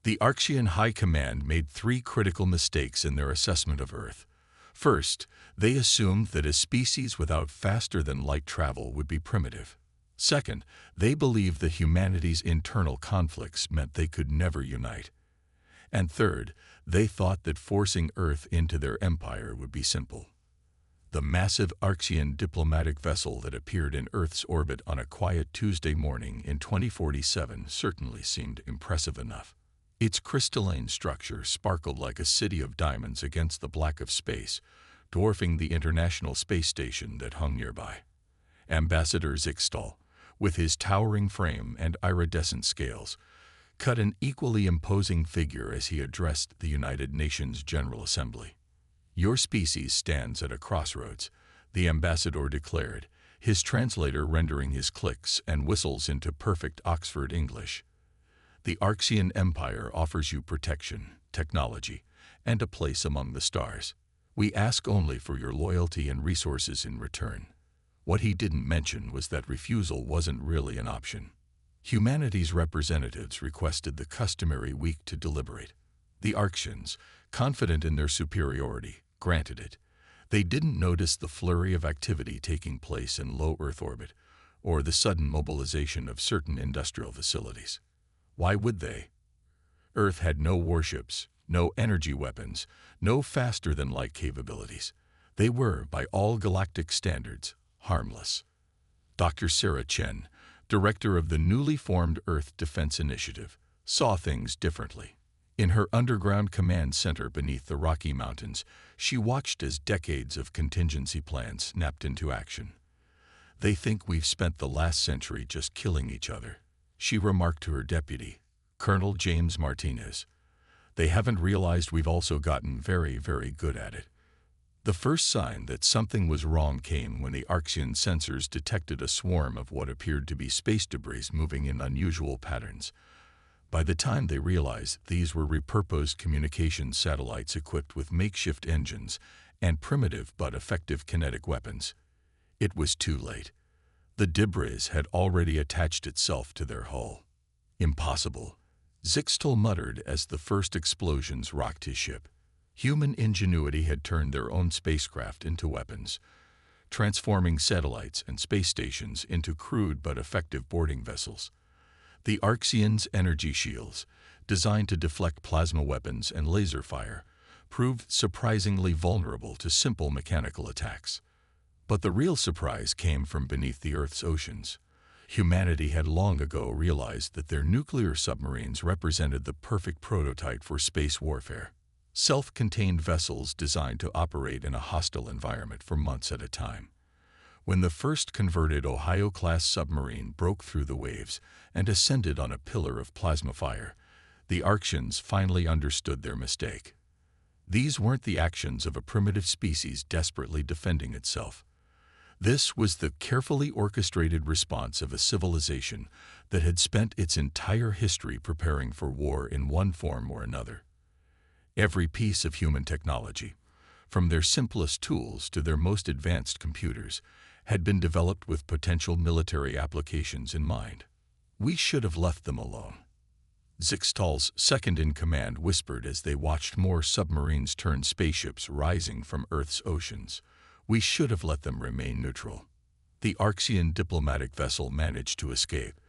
The Archean High Command made three critical mistakes in their assessment of Earth. First, they assumed that a species without faster-than-light travel would be primitive. Second, they believed that humanity's internal conflicts meant they could never unite. And third, they thought that forcing Earth into their empire would be simple. The massive Archean diplomatic vessel that appeared in Earth's orbit on a quiet Tuesday morning in 2047 certainly seemed impressive enough. Its crystalline structure sparkled like a city of diamonds against the black of space, dwarfing the International Space Station that hung nearby. Ambassador Zixtal, with his towering frame and iridescent scales, cut an equally imposing figure as he addressed the United Nations General Assembly. "Your species stands at a crossroads," the ambassador declared, his translator rendering his clicks and whistles into perfect Oxford English. "The Archean Empire offers you protection, technology, and a place among the stars. We ask only for your loyalty and resources in return." What he didn't mention was that refusal wasn't really an option. Humanity's representatives requested the customary week to deliberate. The Archeans, confident in their superiority, granted it. They didn't notice the flurry of activity taking place in low Earth orbit, or the sudden mobilization of certain industrial facilities. Why would they? Earth had no warships, no energy weapons, no faster-than-light capabilities. They were, by all galactic standards, harmless. Dr. Sarah Chen, director of the newly formed Earth Defense Initiative, saw things differently. In her underground command center beneath the Rocky Mountains, she watched as decades of contingency plans snapped into action. "They think we've spent the last century just killing each other," she remarked to her deputy, Colonel James Martinez. "They haven't realized we've also gotten very, very good at it." The first sign that something was wrong came when the Archean sensors detected a swarm of what appeared to be space debris moving in unusual patterns. By the time they realized these were repurposed communications satellites equipped with makeshift engines and primitive but effective kinetic weapons, it was too late. The debris had already attached itself to their hull. "Impossible," Zixtal muttered as the first explosions rocked his ship. Human ingenuity had turned their own spacecraft into weapons, transforming satellites and space stations into crude but effective boarding vessels. The Archeans' energy shields, designed to deflect plasma weapons and laser fire, proved surprisingly vulnerable to simple mechanical attacks. But the real surprise came from beneath the Earth's oceans. Humanity had long ago realized that their nuclear submarines represented the perfect prototype for space warfare. Self-contained vessels designed to operate in a hostile environment for months at a time. When the first converted Ohio-class submarine broke through the waves and ascended on a pillar of plasma fire, the Archeans finally understood their mistake. These weren't the actions of a primitive species desperately defending itself. This was the carefully orchestrated response of a civilization that had spent its entire history preparing for war in one form or another. Every piece of human technology, from their simplest tools to their most advanced computers, had been developed with potential military applications in mind. "We should have left them alone," Zixtal's second-in-command whispered as they watched more submarines turn spaceships rising from Earth's oceans. "We should have let them remain neutral." The Archean diplomatic vessel managed to escape,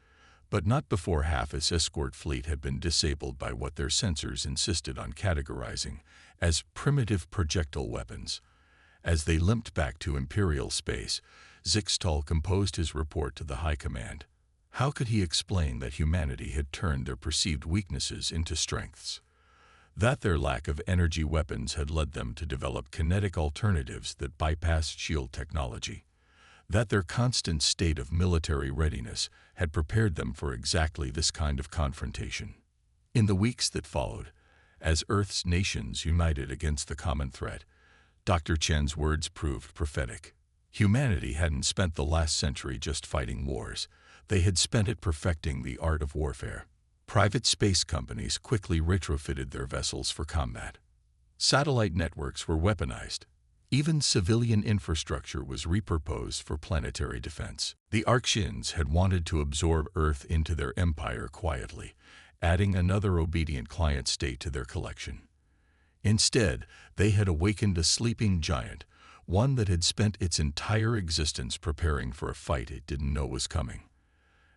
but not before half its escort fleet had been disabled by what their sensors insisted on categorizing as primitive projectile weapons. As they limped back to Imperial space, Zixtal composed his report to the High Command. How could he explain that humanity had turned their perceived weaknesses into strengths? That their lack of energy weapons had led them to develop kinetic alternatives that bypassed shield technology? That their constant state of military readiness had prepared them for exactly this kind of confrontation? In the weeks that followed, as Earth's nations united against the common threat, Dr. Chen's words proved prophetic. Humanity hadn't spent the last century just fighting wars. They had spent it perfecting the art of warfare. Private space companies quickly retrofitted their vessels for combat. Satellite networks were weaponized. Even civilian infrastructure was repurposed for planetary defense. The Archeans had wanted to absorb Earth into their empire quietly, adding another obedient client state to their collection. Instead, they had awakened a sleeping giant, one that had spent its entire existence preparing for a fight it didn't know was coming.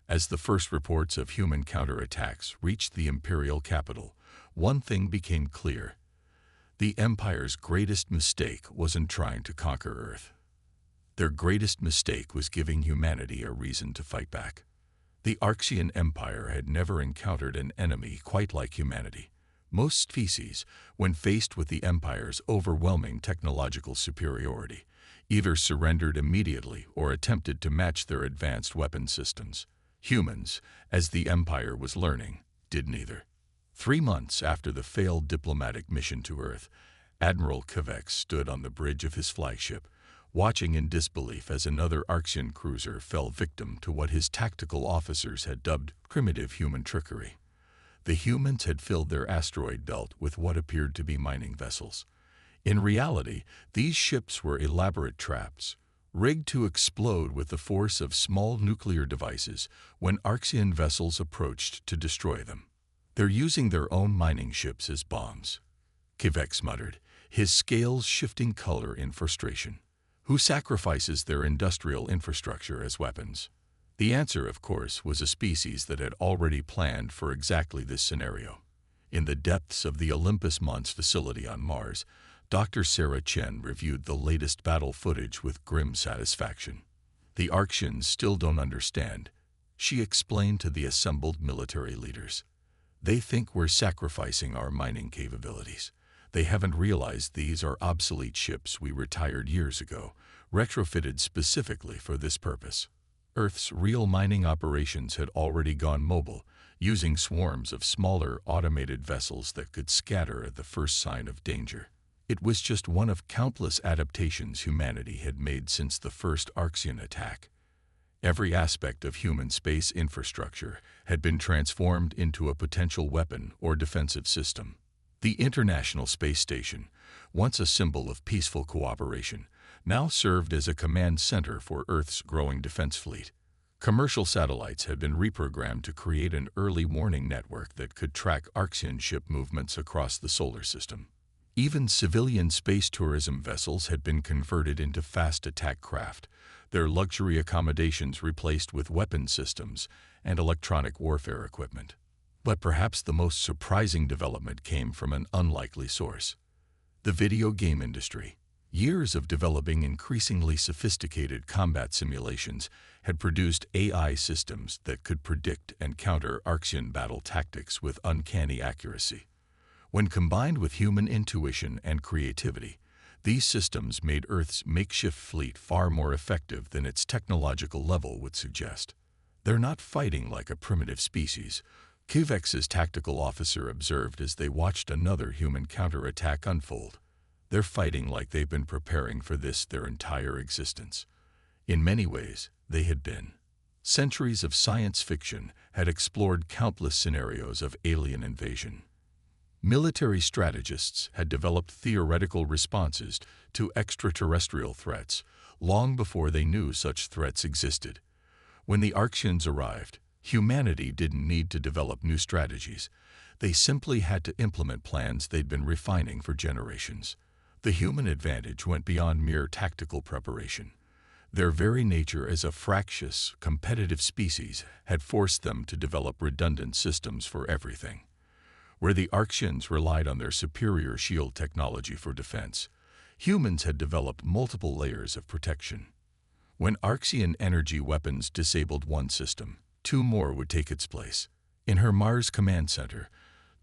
As the first reports of human counterattacks reached the imperial capital, one thing became clear. The Empire's greatest mistake wasn't trying to conquer Earth. Their greatest mistake was giving humanity a reason to fight back. The Archean Empire had never encountered an enemy quite like humanity. Most species, when faced with the Empire's overwhelming technological superiority, either surrendered immediately or attempted to match their advanced weapon systems. Humans, as the Empire was learning, did neither. 3 months after the failed diplomatic mission to Earth, Admiral Kvex stood on the bridge of his flagship, watching in disbelief as another Archean cruiser fell victim to what his tactical officers had dubbed primitive human trickery. The humans had filled their asteroid belt with what appeared to be mining vessels. In reality, these ships were elaborate traps, rigged to explode with the force of small nuclear devices when Archean vessels approached to destroy them. "They're using their own mining ships as bombs," Kvex muttered, his scales shifting color in frustration. "Who sacrifices their industrial infrastructure as weapons?" The answer, of course, was a species that had already planned for exactly this scenario. In the depths of the Olympus Mons facility on Mars, Dr. Sarah Chen reviewed the latest battle footage with grim satisfaction. "The Archeans still don't understand," she explained to the assembled military leaders. "They think we're sacrificing our mining capabilities. They haven't realized these are obsolete ships we retired years ago, retrofitted specifically for this purpose." Earth's real mining operations had already gone mobile, using swarms of smaller automated vessels that could scatter at the first sign of danger. It was just one of countless adaptations humanity had made since the first Archean attack. Every aspect of human space infrastructure had been transformed into a potential weapon or defensive system. The International Space Station, once a symbol of peaceful cooperation, now served as a command center for Earth's growing defense fleet. Commercial satellites had been reprogrammed to create an early warning network that could track Archean ship movements across the solar system. Even civilian space tourism vessels had been converted into fast attack craft, their luxury accommodations replaced with weapon systems and electronic warfare equipment. But perhaps the most surprising development came from an unlikely source: the video game industry. Years of developing increasingly sophisticated combat simulations had produced AI systems that could predict and counter Archean battle tactics with uncanny accuracy. When combined with human intuition and creativity, these systems made Earth's makeshift fleet far more effective than its technological level would suggest. "They're not fighting like a primitive species," Kvex's tactical officer observed as they watched another human counterattack unfold. "They're fighting like they've been preparing for this their entire existence." In many ways, they had been. Centuries of science fiction had explored countless scenarios of alien invasion. Military strategists had developed theoretical responses to extraterrestrial threats long before they knew such threats existed. When the Archeans arrived, humanity didn't need to develop new strategies. They simply had to implement plans they'd been refining for generations. The human advantage went beyond mere tactical preparation. Their very nature as a fractious, competitive species had forced them to develop redundant systems for everything. Where the Archeans relied on their superior shield technology for defense, humans had developed multiple layers of protection. When Archean energy weapons disabled one system, 2 more would take its place. In her Mars command center,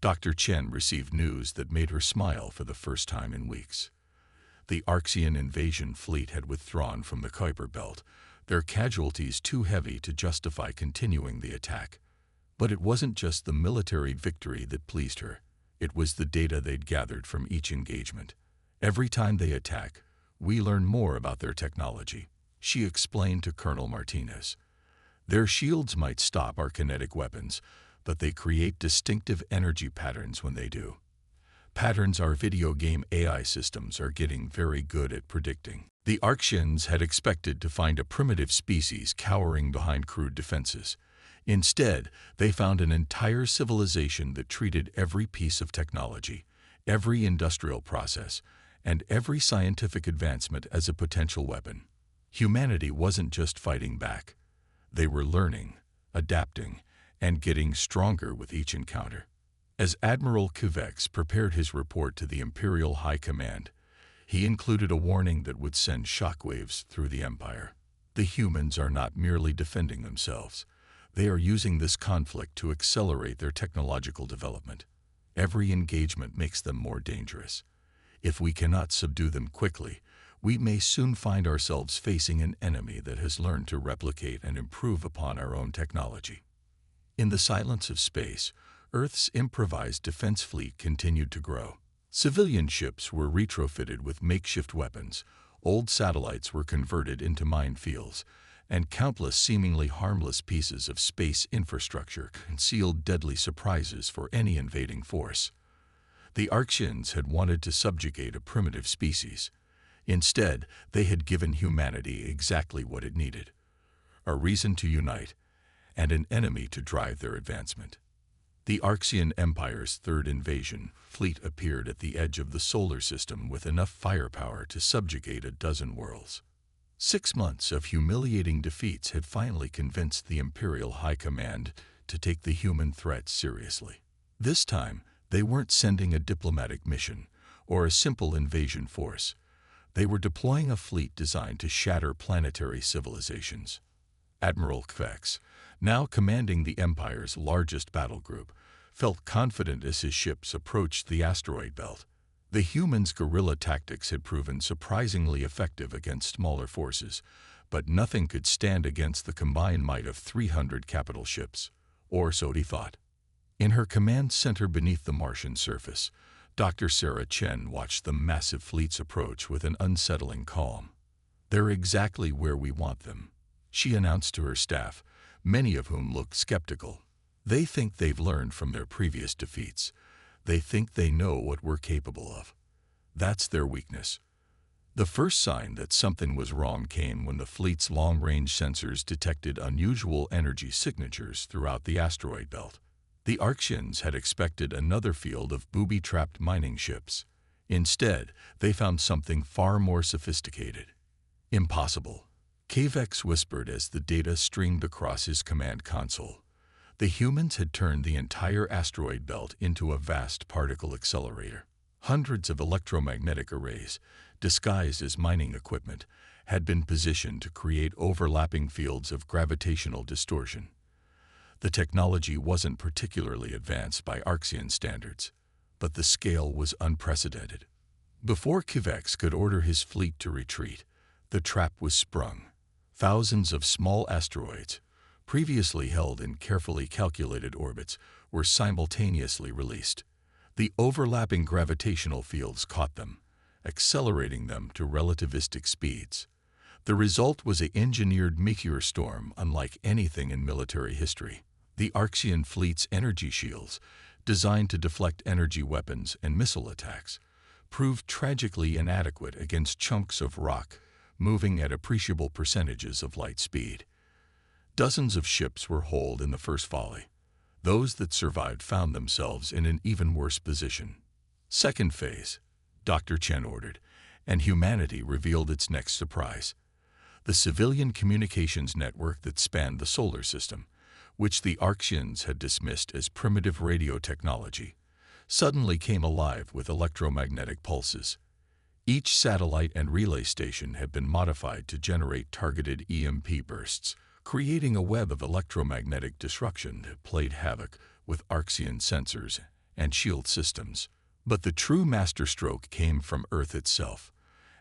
Dr. Chen received news that made her smile for the first time in weeks. The Archean invasion fleet had withdrawn from the Kuiper Belt, their casualties too heavy to justify continuing the attack. But it wasn't just the military victory that pleased her. It was the data they'd gathered from each engagement. "Every time they attack, we learn more about their technology," she explained to Colonel Martinez. "Their shields might stop our kinetic weapons, but they create distinctive energy patterns when they do. Patterns our video game AI systems are getting very good at predicting." The Archeans had expected to find a primitive species cowering behind crude defenses. Instead, they found an entire civilization that treated every piece of technology, every industrial process, and every scientific advancement as a potential weapon. Humanity wasn't just fighting back. They were learning, adapting, and getting stronger with each encounter. As Admiral Kivex prepared his report to the Imperial High Command, he included a warning that would send shockwaves through the Empire. The humans are not merely defending themselves. They are using this conflict to accelerate their technological development. Every engagement makes them more dangerous. If we cannot subdue them quickly, we may soon find ourselves facing an enemy that has learned to replicate and improve upon our own technology. In the silence of space, Earth's improvised defense fleet continued to grow. Civilian ships were retrofitted with makeshift weapons, old satellites were converted into minefields, and countless seemingly harmless pieces of space infrastructure concealed deadly surprises for any invading force. The Arxians had wanted to subjugate a primitive species. Instead, they had given humanity exactly what it needed: a reason to unite, and an enemy to drive their advancement. The Arxian Empire's third invasion fleet appeared at the edge of the solar system with enough firepower to subjugate a dozen worlds. 6 months of humiliating defeats had finally convinced the Imperial High Command to take the human threat seriously. This time, they weren't sending a diplomatic mission or a simple invasion force. They were deploying a fleet designed to shatter planetary civilizations. Admiral Kvex, now commanding the Empire's largest battle group, felt confident as his ships approached the asteroid belt. The humans' guerrilla tactics had proven surprisingly effective against smaller forces, but nothing could stand against the combined might of 300 capital ships, or so he thought. In her command center beneath the Martian surface, Dr. Sarah Chen watched the massive fleets approach with an unsettling calm. "They're exactly where we want them," she announced to her staff, many of whom looked skeptical. "They think they've learned from their previous defeats. They think they know what we're capable of. That's their weakness." The first sign that something was wrong came when the fleet's long-range sensors detected unusual energy signatures throughout the asteroid belt. The Arxians had expected another field of booby-trapped mining ships. Instead, they found something far more sophisticated. "Impossible," Kvex whispered as the data streamed across his command console. The humans had turned the entire asteroid belt into a vast particle accelerator. Hundreds of electromagnetic arrays, disguised as mining equipment, had been positioned to create overlapping fields of gravitational distortion. The technology wasn't particularly advanced by Arxian standards, but the scale was unprecedented. Before Kvex could order his fleet to retreat, the trap was sprung. Thousands of small asteroids, previously held in carefully calculated orbits, were simultaneously released. The overlapping gravitational fields caught them, accelerating them to relativistic speeds. The result was an engineered meteor storm unlike anything in military history. The Arxian fleet's energy shields, designed to deflect energy weapons and missile attacks, proved tragically inadequate against chunks of rock moving at appreciable percentages of light speed. Dozens of ships were holed in the first volley. Those that survived found themselves in an even worse position. "Second phase," Dr. Chen ordered, and humanity revealed its next surprise. The civilian communications network that spanned the solar system, which the Arxians had dismissed as primitive radio technology, suddenly came alive with electromagnetic pulses. Each satellite and relay station had been modified to generate targeted EMP bursts, creating a web of electromagnetic disruption that played havoc with Arxian sensors and shield systems. But the true masterstroke came from Earth itself.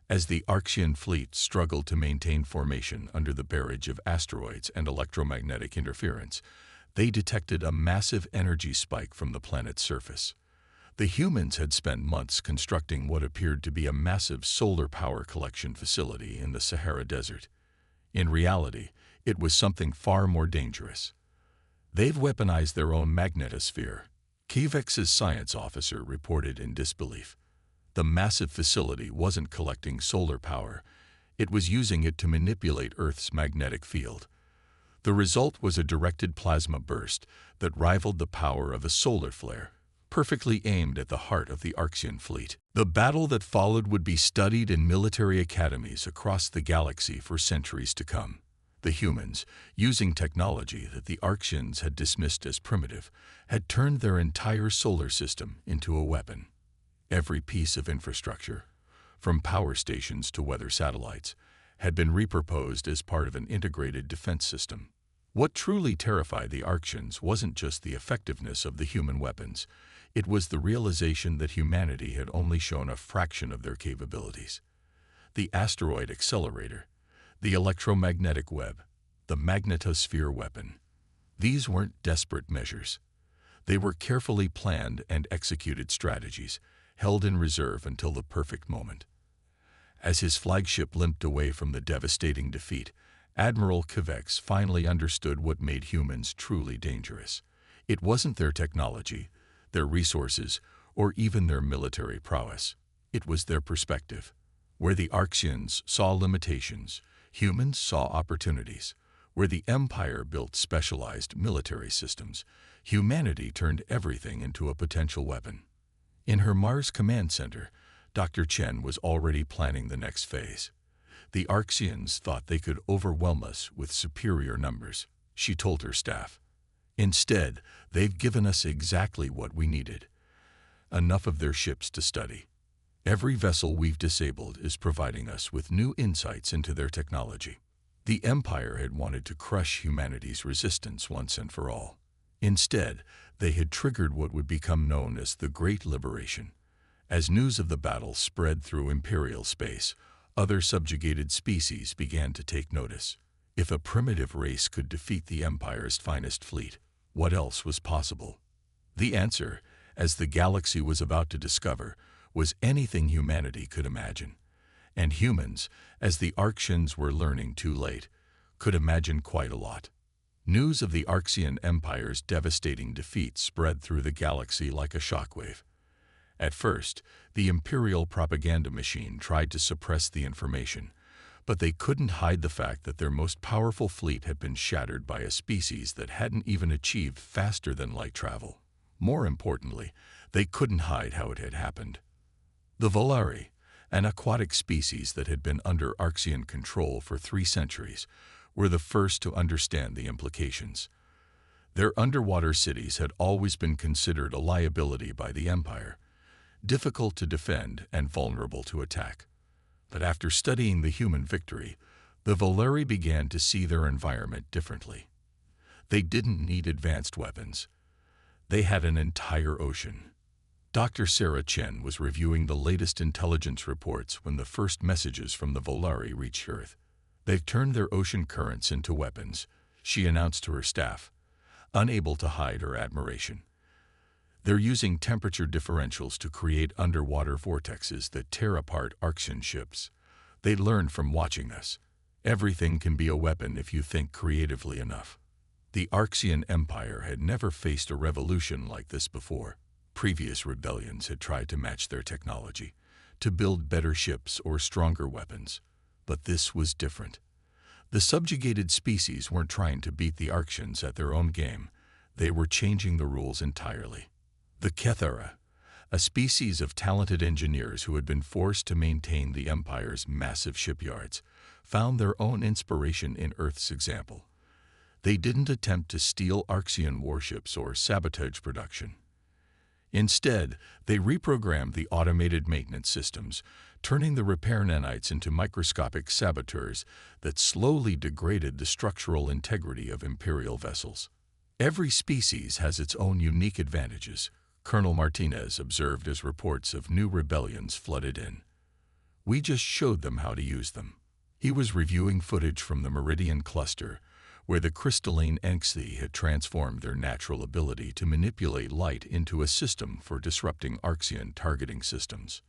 As the Arxian fleet struggled to maintain formation under the barrage of asteroids and electromagnetic interference, they detected a massive energy spike from the planet's surface. The humans had spent months constructing what appeared to be a massive solar power collection facility in the Sahara Desert. In reality, it was something far more dangerous. "They've weaponized their own magnetosphere," Kvex's science officer reported in disbelief. The massive facility wasn't collecting solar power. It was using it to manipulate Earth's magnetic field. The result was a directed plasma burst that rivaled the power of a solar flare, perfectly aimed at the heart of the Arxean fleet. The battle that followed would be studied in military academies across the galaxy for centuries to come. The humans, using technology that the Arxeans had dismissed as primitive, had turned their entire solar system into a weapon. Every piece of infrastructure, from power stations to weather satellites, had been repurposed as part of an integrated defense system. What truly terrified the Arxeans wasn't just the effectiveness of the human weapons. It was the realization that humanity had only shown a fraction of their capabilities. The asteroid accelerator, the electromagnetic web, the magnetosphere weapon. These weren't desperate measures. They were carefully planned and executed strategies, held in reserve until the perfect moment. As his flagship limped away from the devastating defeat, Admiral Kvex finally understood what made humans truly dangerous. It wasn't their technology, their resources, or even their military prowess. It was their perspective. Where the Arxeans saw limitations, humans saw opportunities. Where the Empire built specialized military systems, humanity turned everything into a potential weapon. In her Mars Command Center, Dr. Chen was already planning the next phase. The Arxeans thought they could overwhelm us with superior numbers, she told her staff. Instead, they've given us exactly what we needed. Enough of their ships to study. Every vessel we've disabled is providing us with new insights into their technology. The Empire had wanted to crush humanity's resistance once and for all. Instead, they had triggered what would become known as the Great Liberation. As news of the battle spread through Imperial space, other subjugated species began to take notice. If a primitive race could defeat the Empire's finest fleet, what else was possible? The answer, as the galaxy was about to discover, was anything humanity could imagine. And humans, as the Arxeans were learning too late, could imagine quite a lot. News of the Arxean Empire's devastating defeat spread through the galaxy like a shockwave. At first, the Imperial propaganda machine tried to suppress the information, but they couldn't hide the fact that their most powerful fleet had been shattered by a species that hadn't even achieved faster-than-light travel. More importantly, they couldn't hide how it had happened. The Volari, an aquatic species that had been under Arxean control for 3 centuries, were the first to understand the implications. Their underwater cities had always been considered a liability by the Empire, difficult to defend and vulnerable to attack. But after studying the human victory, the Volari began to see their environment differently. They didn't need advanced weapons. They had an entire ocean. Dr. Sarah Chen was reviewing the latest intelligence reports when the first messages from the Volari reached Earth. They've turned their ocean currents into weapons, she announced to her staff, unable to hide her admiration. They're using temperature differentials to create underwater vortexes that tear apart Arxean ships. They learned from watching us. Everything can be a weapon if you think creatively enough. The Arxean Empire had never faced a revolution like this before. Previous rebellions had tried to match their technology, to build better ships or stronger weapons. But this was different. The subjugated species weren't trying to beat the Arxeans at their own game. They were changing the rules entirely. The Kethara, a species of talented engineers who had been forced to maintain the Empire's massive shipyards, found their own inspiration in Earth's example. They didn't attempt to steal Arxean warships or sabotage production. Instead, they reprogrammed the automated maintenance systems, turning the repair nanites into microscopic saboteurs that slowly degraded the structural integrity of Imperial vessels. Every species has its own unique advantages, Colonel Martinez observed as reports of new rebellions flooded in. We just showed them how to use them. He was reviewing footage from the Meridian cluster, where the crystalline Enxthi had transformed their natural ability to manipulate light into a system for disrupting Arxean targeting systems.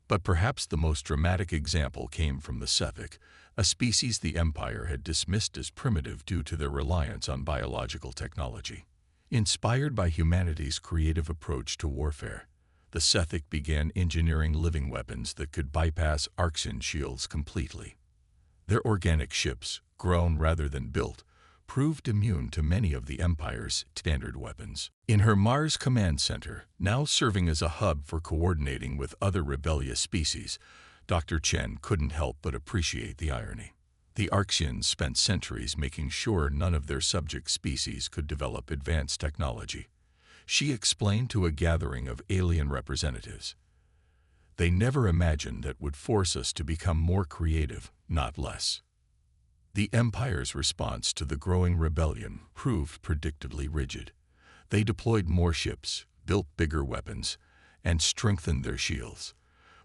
But perhaps the most dramatic example came from the Sethic, a species the Empire had dismissed as primitive due to their reliance on biological technology. Inspired by humanity's creative approach to warfare, the Sethic began engineering living weapons that could bypass Arxean shields completely. Their organic ships, grown rather than built, proved immune to many of the Empire's standard weapons. In her Mars Command Center, now serving as a hub for coordinating with other rebellious species, Dr. Chen couldn't help but appreciate the irony. The Arxians spent centuries making sure none of their subject species could develop advanced technology. She explained to a gathering of alien representatives. They never imagined that would force us to become more creative, not less. The Empire's response to the growing rebellion proved predictably rigid. They deployed more ships, built bigger weapons, and strengthened their shields.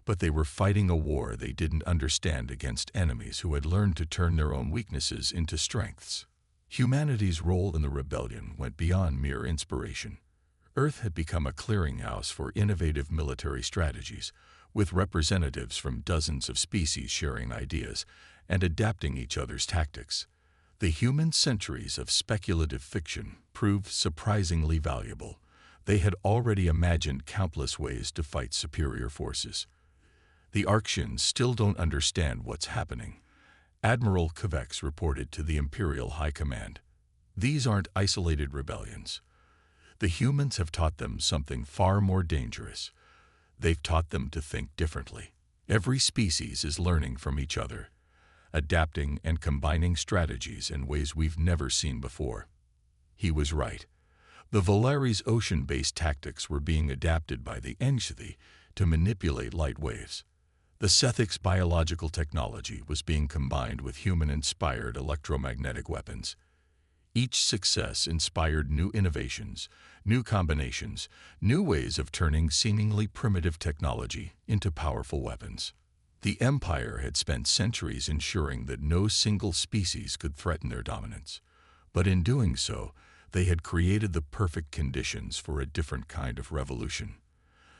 But they were fighting a war they didn't understand against enemies who had learned to turn their own weaknesses into strengths. Humanity's role in the rebellion went beyond mere inspiration. Earth had become a clearinghouse for innovative military strategies, with representatives from dozens of species sharing ideas and adapting each other's tactics. The human centuries of speculative fiction proved surprisingly valuable. They had already imagined countless ways to fight superior forces. The Arxians still don't understand what's happening, Admiral Kovacs reported to the Imperial High Command. These aren't isolated rebellions. The humans have taught them something far more dangerous. They've taught them to think differently. Every species is learning from each other, adapting and combining strategies in ways we've never seen before. He was right. The Valeri's ocean-based tactics were being adapted by the Ingenuity to manipulate light waves. The Sethic's biological technology was being combined with human-inspired electromagnetic weapons. Each success inspired new innovations, new combinations, new ways of turning seemingly primitive technology into powerful weapons. The Empire had spent centuries ensuring that no single species could threaten their dominance. But in doing so, they had created the perfect conditions for a different kind of revolution.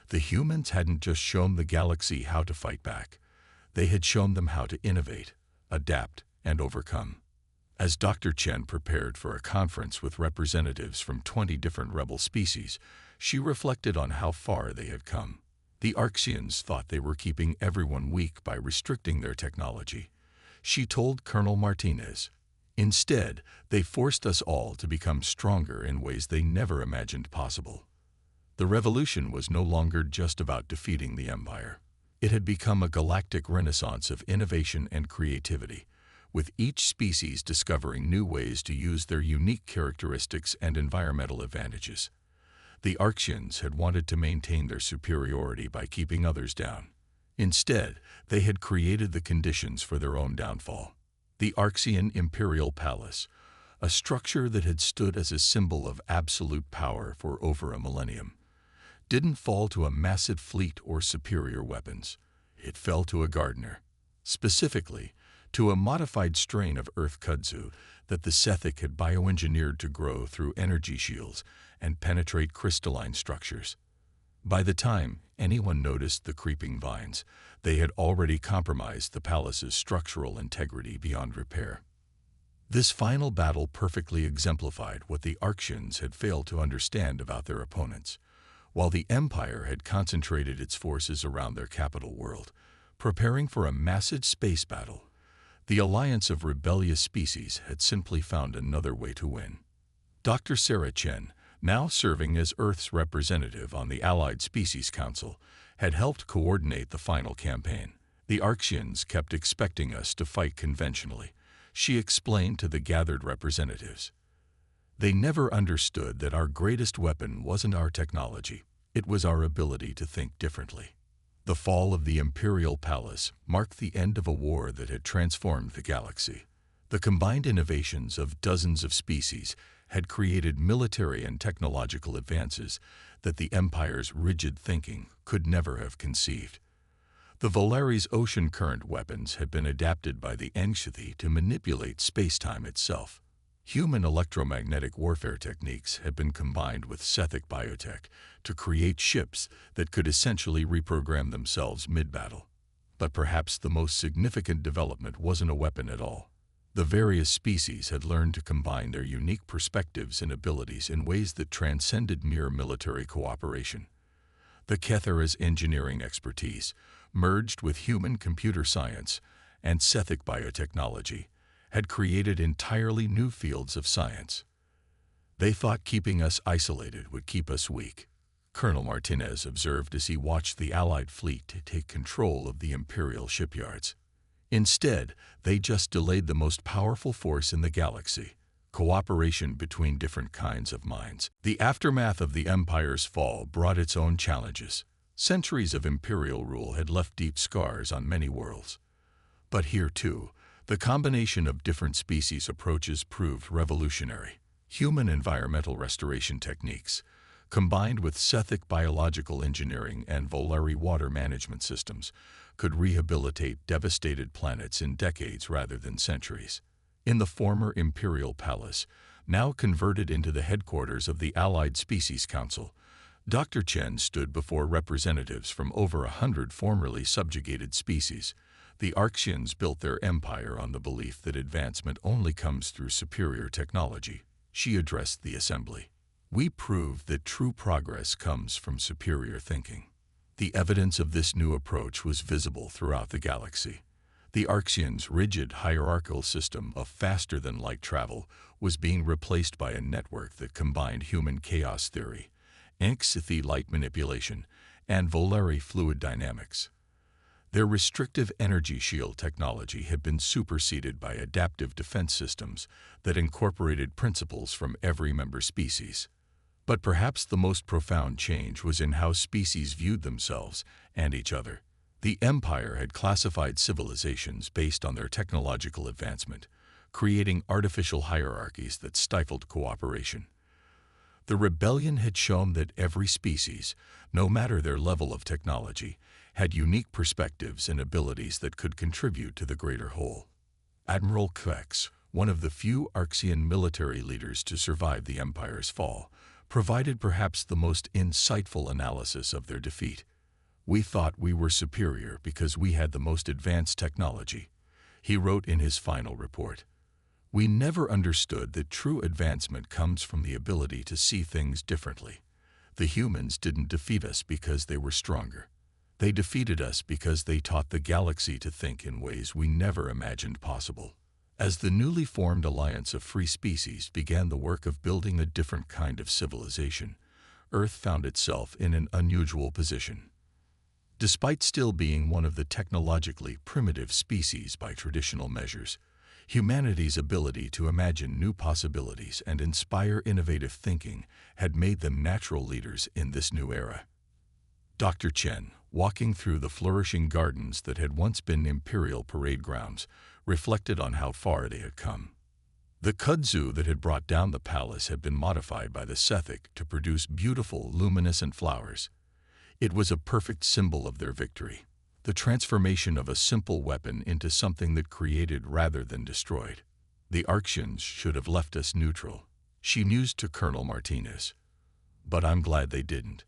The humans hadn't just shown the galaxy how to fight back. They had shown them how to innovate, adapt, and overcome. As Dr. Chen prepared for a conference with representatives from 20 different rebel species, she reflected on how far they had come. The Arxians thought they were keeping everyone weak by restricting their technology. She told Colonel Martinez, "Instead, they forced us all to become stronger in ways they never imagined possible." The revolution was no longer just about defeating the Empire. It had become a galactic renaissance of innovation and creativity, with each species discovering new ways to use their unique characteristics and environmental advantages. The Arxians had wanted to maintain their superiority by keeping others down. Instead, they had created the conditions for their own downfall. The Arxian Imperial Palace, a structure that had stood as a symbol of absolute power for over a millennium, didn't fall to a massive fleet or superior weapons. It fell to a gardener. Specifically, to a modified strain of Earth kudzu that the Sethic had bioengineered to grow through energy shields and penetrate crystalline structures. By the time anyone noticed the creeping vines, they had already compromised the palace's structural integrity beyond repair. This final battle perfectly exemplified what the Arxians had failed to understand about their opponents. While the Empire had concentrated its forces around their capital world, preparing for a massive space battle, the alliance of rebellious species had simply found another way to win. Dr. Sarah Chen, now serving as Earth's representative on the Allied Species Council, had helped coordinate the final campaign. The Arxians kept expecting us to fight conventionally, she explained to the gathered representatives. They never understood that our greatest weapon wasn't our technology, it was our ability to think differently. The fall of the Imperial Palace marked the end of a war that had transformed the galaxy. The combined innovations of dozens of species had created military and technological advances that the Empire's rigid thinking could never have conceived. The Valeri's ocean current weapons had been adapted by the Ingenuity to manipulate space-time itself. Human electromagnetic warfare techniques had been combined with Sethic biotech to create ships that could essentially reprogram themselves mid-battle. But perhaps the most significant development wasn't a weapon at all. The various species had learned to combine their unique perspectives and abilities in ways that transcended mere military cooperation. The Kethera's engineering expertise, merged with human computer science and Sethic biotechnology, had created entirely new fields of science. They thought keeping us isolated would keep us weak, Colonel Martinez observed as he watched the Allied fleet take control of the Imperial shipyards. Instead, they just delayed the most powerful force in the galaxy, cooperation between different kinds of minds. The aftermath of the Empire's fall brought its own challenges. Centuries of Imperial rule had left deep scars on many worlds. But here, too, the combination of different species approaches proved revolutionary. Human environmental restoration techniques, combined with Sethic biological engineering and Volari water management systems, could rehabilitate devastated planets in decades rather than centuries. In the former Imperial Palace, now converted into the headquarters of the Allied Species Council, Dr. Chen stood before representatives from over 100 formerly subjugated species. The Arxians built their empire on the belief that advancement only comes through superior technology. She addressed the assembly. We proved that true progress comes from superior thinking. The evidence of this new approach was visible throughout the galaxy. The Arxians' rigid hierarchical system of faster-than-light travel was being replaced by a network that combined human chaos theory, Anxiety light manipulation, and Volari fluid dynamics. Their restrictive energy shield technology had been superseded by adaptive defense systems that incorporated principles from every member species. But perhaps the most profound change was in how species viewed themselves and each other. The Empire had classified civilizations based on their technological advancement, creating artificial hierarchies that stifled cooperation. The rebellion had shown that every species, no matter their level of technology, had unique perspectives and abilities that could contribute to the greater whole. Admiral Kvex, one of the few Arxian military leaders to survive the Empire's fall, provided perhaps the most insightful analysis of their defeat. We thought we were superior because we had the most advanced technology, he wrote in his final report. We never understood that true advancement comes from the ability to see things differently. The humans didn't defeat us because they were stronger. They defeated us because they taught the galaxy to think in ways we never imagined possible. As the newly formed alliance of free species began the work of building a different kind of civilization, Earth found itself in an unusual position. Despite still being one of the technologically primitive species by traditional measures, humanity's ability to imagine new possibilities and inspire innovative thinking had made them natural leaders in this new era. Dr. Chen, walking through the flourishing gardens that had once been imperial parade grounds, reflected on how far they had come. The kudzu that had brought down the palace had been modified by the Sethic to produce beautiful, luminescent flowers. It was a perfect symbol of their victory, the transformation of a simple weapon into something that created rather than destroyed. The Arxians should have left us neutral, she mused to Colonel Martinez. But I'm glad they didn't.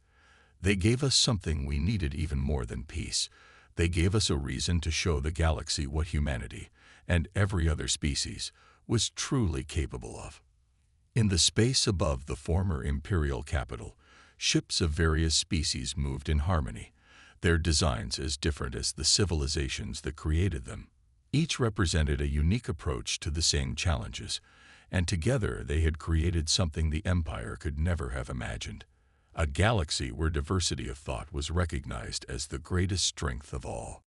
They gave us something we needed even more than peace. They gave us a reason to show the galaxy what humanity, and every other species, was truly capable of. In the space above the former imperial capital, ships of various species moved in harmony, their designs as different as the civilizations that created them. Each represented a unique approach to the same challenges, and together they had created something the Empire could never have imagined. A galaxy where diversity of thought was recognized as the greatest strength of all.